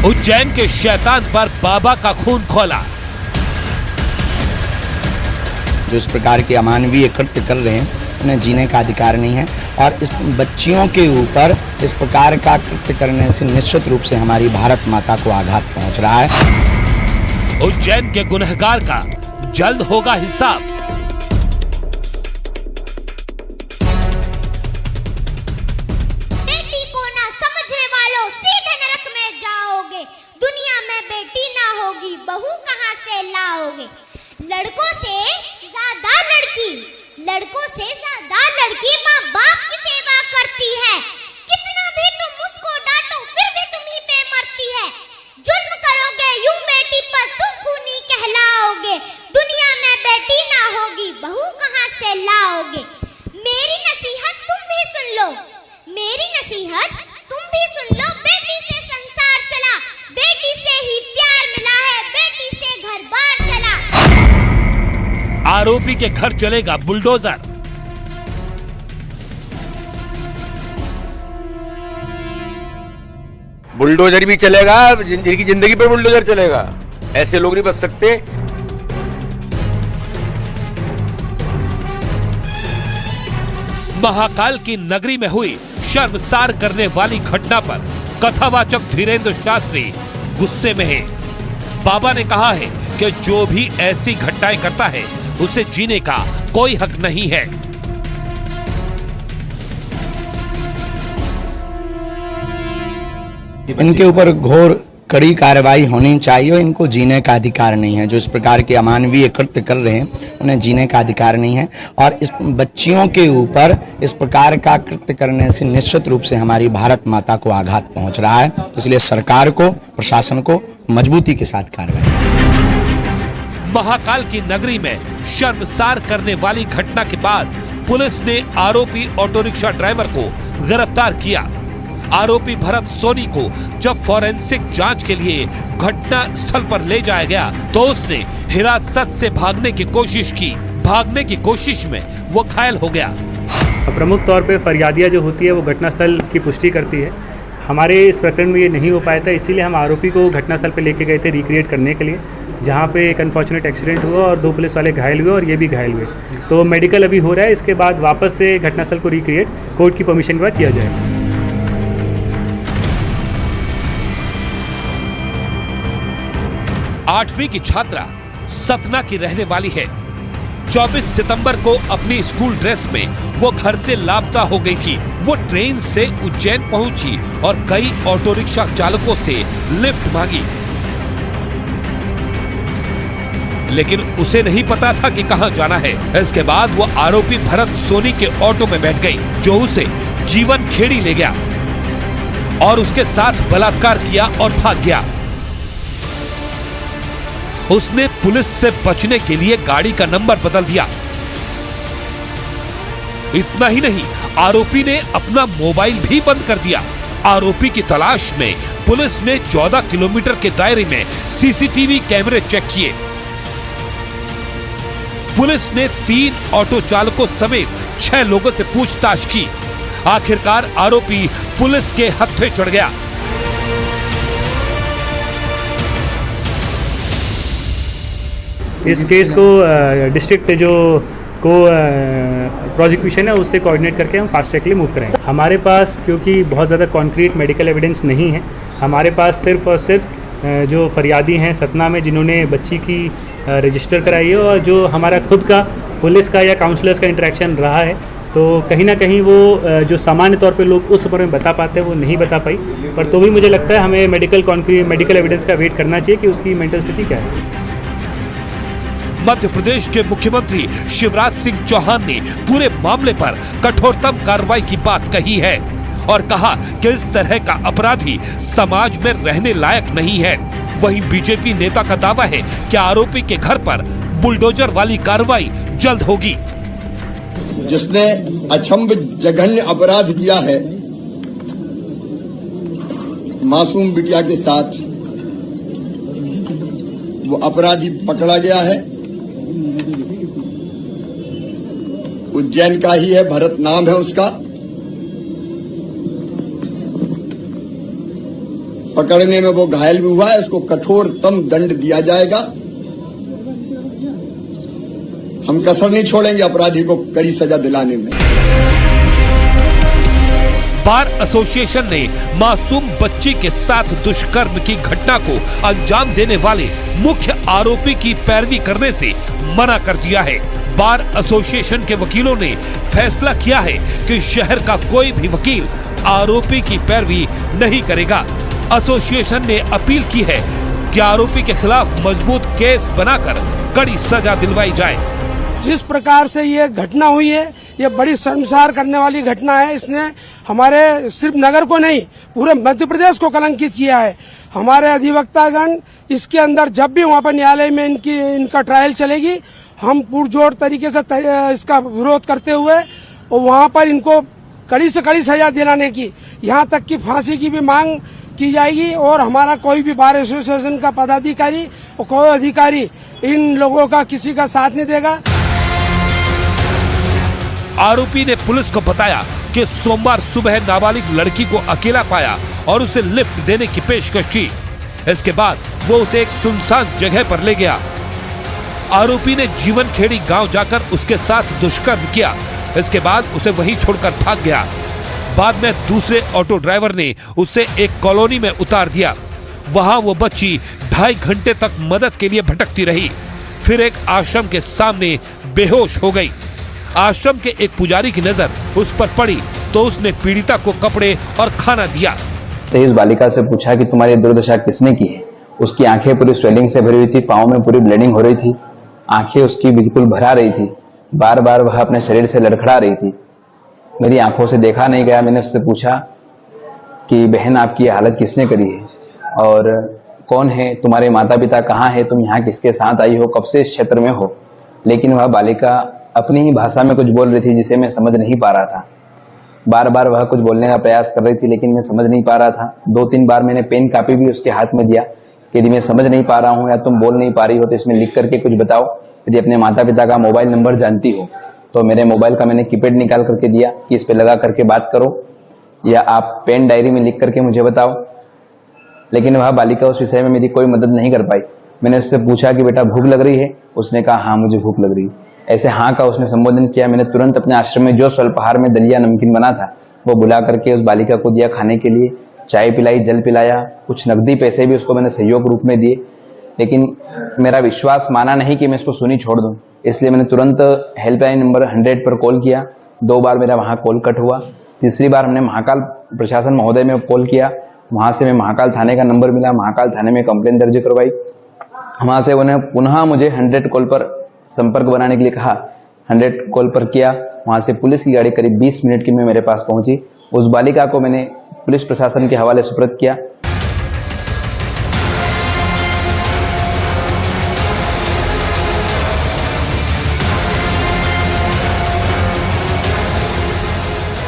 उज्जैन के शैतान पर बाबा का खून खौला। जो इस प्रकार के अमानवीय कृत्य कर रहे हैं उन्हें जीने का अधिकार नहीं है और इस बच्चियों के ऊपर इस प्रकार का कृत्य करने से निश्चित रूप से हमारी भारत माता को आघात पहुंच रहा है। उज्जैन के गुनहगार का जल्द होगा हिसाब। बेटी को ना समझने वालों सीधे नरक में जाओगे। दुनिया में बेटी ना होगी बहू कहां से लाओगे। लड़कों से ज्यादा लड़की माँ बाप की सेवा करती है। कितना भी तुम उसको डांटो फिर भी तुम ही पे मरती है। जुल्म करोगे यूं बेटी पर तुम खूनी कहलाओगे। दुनिया में बेटी ना होगी बहू कहां से लाओगे। मेरी नसीहत तुम भी सुन लो, बेटी से संसार चला, बेटी से ही प्यार मिला है, बेटी से घर बार चला। आरोपी के घर चलेगा बुलडोजर। बुलडोजर भी चलेगा, जिनकी जिंदगी पर बुलडोजर चलेगा। ऐसे लोग नहीं बच सकते। महाकाल की नगरी में हुई शर्मसार करने वाली घटना पर कथावाचक धीरेन्द्र शास्त्री गुस्से में है। बाबा ने कहा है कि जो भी ऐसी घटनाएं करता है उसे जीने का कोई हक नहीं है। इनके ऊपर घोर कड़ी कार्रवाई होनी चाहिए और इनको जीने का अधिकार नहीं है। जो इस प्रकार के अमानवीय कृत्य कर रहे हैं उन्हें जीने का अधिकार नहीं है और इस बच्चियों के ऊपर इस प्रकार का कृत्य करने से निश्चित रूप से हमारी भारत माता को आघात पहुंच रहा है। इसलिए सरकार को, प्रशासन को मजबूती के साथ कार्रवाई। महाकाल की नगरी में शर्मसार करने वाली घटना के बाद पुलिस ने आरोपी ऑटो रिक्शा ड्राइवर को गिरफ्तार किया। आरोपी भरत सोनी को जब फॉरेंसिक जांच के लिए घटना स्थल पर ले जाया गया तो उसने हिरासत से भागने की कोशिश की। भागने की कोशिश में वो घायल हो गया। प्रमुख तौर पे फरियादिया जो होती है वो घटनास्थल की पुष्टि करती है। हमारे इस प्रकरण में ये नहीं हो पाया था, इसीलिए हम आरोपी को घटनास्थल पे लेके गए थे रिक्रिएट करने के लिए, जहाँ पे एक अनफॉर्चुनेट एक्सीडेंट हुआ और 2 पुलिस वाले घायल हुए और ये भी घायल हुए। तो मेडिकल अभी हो रहा है, इसके बाद वापस से घटनास्थल को रिक्रिएट कोर्ट की परमिशन के बाद किया जाएगा। 8वीं की छात्रा सतना की रहने वाली है। 24 सितंबर को अपनी स्कूल ड्रेस में वो घर से लापता हो गई थी। वो ट्रेन से उज्जैन पहुंची और कई ऑटो रिक्शा चालकों से लिफ्ट मांगी, लेकिन उसे नहीं पता था कि कहां जाना है। इसके बाद वो आरोपी भरत सोनी के ऑटो में बैठ गई, जो उसे जीवन खेड़ी ले गया और उसके साथ बलात्कार किया और भाग गया। उसने पुलिस से बचने के लिए गाड़ी का नंबर बदल दिया। इतना ही नहीं, आरोपी ने अपना मोबाइल भी बंद कर दिया। आरोपी की तलाश में पुलिस ने 14 किलोमीटर के दायरे में सीसीटीवी कैमरे चेक किए। पुलिस ने 3 ऑटो चालकों समेत 6 लोगों से पूछताछ की। आखिरकार आरोपी पुलिस के हत्थे चढ़ गया। इस केस को डिस्ट्रिक्ट जो को प्रोसिक्यूशन है उससे कोऑर्डिनेट करके हम फास्ट ट्रैक के लिए मूव करेंगे। हमारे पास क्योंकि बहुत ज़्यादा कॉन्क्रीट मेडिकल एविडेंस नहीं है, हमारे पास सिर्फ और सिर्फ जो फरियादी हैं सतना में जिन्होंने बच्ची की रजिस्टर कराई है और जो हमारा खुद का पुलिस का या काउंसलर्स का इंटरेक्शन रहा है, तो कहीं ना कहीं वो जो सामान्य तौर पे लोग उस उम्र में बता पाते हैं वो नहीं बता पाई। पर तो भी मुझे लगता है हमें मेडिकल एविडेंस का वेट करना चाहिए कि उसकी मेंटल स्थिति क्या है। मध्य प्रदेश के मुख्यमंत्री शिवराज सिंह चौहान ने पूरे मामले पर कठोरतम कार्रवाई की बात कही है और कहा कि इस तरह का अपराधी समाज में रहने लायक नहीं है। वहीं बीजेपी नेता का दावा है कि आरोपी के घर पर बुलडोजर वाली कार्रवाई जल्द होगी। जिसने अक्षम्भ जघन्य अपराध किया है मासूम बिटिया के साथ, वो अपराधी पकड़ा गया है। उज्जैन का ही है, भरत नाम है उसका, पकड़ने में वो घायल भी हुआ है, उसको कठोरतम दंड दिया जाएगा। हम कसर नहीं छोड़ेंगे अपराधी को कड़ी सजा दिलाने में। बार एसोसिएशन ने मासूम बच्ची के साथ दुष्कर्म की घटना को अंजाम देने वाले मुख्य आरोपी की पैरवी करने से मना कर दिया है। बार एसोसिएशन के वकीलों ने फैसला किया है कि शहर का कोई भी वकील आरोपी की पैरवी नहीं करेगा। एसोसिएशन ने अपील की है कि आरोपी के खिलाफ मजबूत केस बनाकर कड़ी सजा दिलवाई जाए। जिस प्रकार से ये घटना हुई है, ये बड़ी शर्मसार करने वाली घटना है। इसने हमारे सिर्फ नगर को नहीं, पूरे मध्य प्रदेश को कलंकित किया है। हमारे अधिवक्तागण इसके अंदर जब भी वहाँ पर न्यायालय में इनका ट्रायल चलेगी, हम पुरजोर तरीके से इसका विरोध करते हुए और वहाँ पर इनको कड़ी से कड़ी सजा दिलाने की, यहाँ तक कि फांसी की भी मांग की जाएगी। और हमारा कोई भी बार एसोसिएशन का पदाधिकारी और कोई अधिकारी इन लोगों का किसी का साथ नहीं देगा। आरोपी ने पुलिस को बताया कि सोमवार सुबह नाबालिग लड़की को अकेला पाया और उसे लिफ्ट देने की पेशकश की। इसके बाद वो उसे एक सुनसान जगह पर ले गया। आरोपी ने जीवनखेड़ी गांव जाकर उसके साथ दुष्कर्म किया। इसके बाद उसे वहीं छोड़कर भाग गया। बाद में दूसरे ऑटो ड्राइवर ने उसे एक कॉलोनी में उतार दिया। वहां वो बच्ची 2.5 घंटे तक मदद के लिए भटकती रही। फिर एक आश्रम के सामने बेहोश हो गई। आश्रम के एक पुजारी की नजर उस पर पड़ी तो उसने पीड़िता को कपड़े और खाना दिया। तो इस बालिका से पूछा कि तुम्हारी दुर्दशा किसने की है। उसकी आंखें पूरी स्वेलिंग से भरी हुई थी, पाँव में पूरी ब्लीडिंग हो रही थी, आंखें उसकी बिल्कुल भरा रही थी, बार बार वह अपने शरीर से लड़खड़ा रही थी। मेरी आंखों से देखा नहीं गया। मैंने उससे पूछा कि बहन आपकी ये हालत किसने करी है और कौन है तुम्हारे माता पिता, कहाँ है, तुम यहाँ किसके साथ आई हो, कब से इस क्षेत्र में हो। लेकिन वह बालिका अपनी ही भाषा में कुछ बोल रही थी जिसे मैं समझ नहीं पा रहा था। बार बार वह कुछ बोलने का प्रयास कर रही थी लेकिन मैं समझ नहीं पा रहा था। 2-3 बार मैंने पेन कॉपी भी उसके हाथ में दिया कि यदि मैं समझ नहीं पा रहा हूँ या तुम बोल नहीं पा रही हो तो इसमें लिख करके कुछ बताओ। यदि अपने माता पिता का मोबाइल नंबर जानती हो तो मेरे मोबाइल का मैंने कीपैड निकाल करके दिया कि इस पे लगा करके बात करो या आप पेन डायरी में लिख करके मुझे बताओ। लेकिन वह बालिका उस विषय में मेरी कोई मदद नहीं कर पाई। मैंने उससे पूछा कि बेटा भूख लग रही है, उसने कहा हाँ मुझे भूख लग रही है। ऐसे हाँ का उसने संबोधन किया। मैंने तुरंत अपने आश्रम में जो स्वल्पाहार में दलिया नमकीन बना था वो बुला करके उस बालिका को दिया खाने के लिए। चाय पिलाई, जल पिलाया, कुछ नकदी पैसे भी उसको मैंने सहयोग रूप में दिए। लेकिन मेरा विश्वास माना नहीं कि मैं इसको सुनी छोड़ दूं, इसलिए मैंने तुरंत हेल्पलाइन नंबर 100 पर कॉल किया। 2 बार मेरा वहाँ कॉल कट हुआ। तीसरी बार हमने महाकाल प्रशासन महोदय में कॉल किया। वहाँ से मैं महाकाल थाने का नंबर मिला, महाकाल थाने में कंप्लेंट दर्ज करवाई। वहाँ से उन्हें पुनः मुझे 100 कॉल पर संपर्क बनाने के लिए कहा। 100 कॉल पर किया। वहाँ से पुलिस की गाड़ी करीब 20 मिनट की में मेरे पास पहुंची। उस बालिका को मैंने पुलिस प्रशासन के हवाले सुपुर्द किया।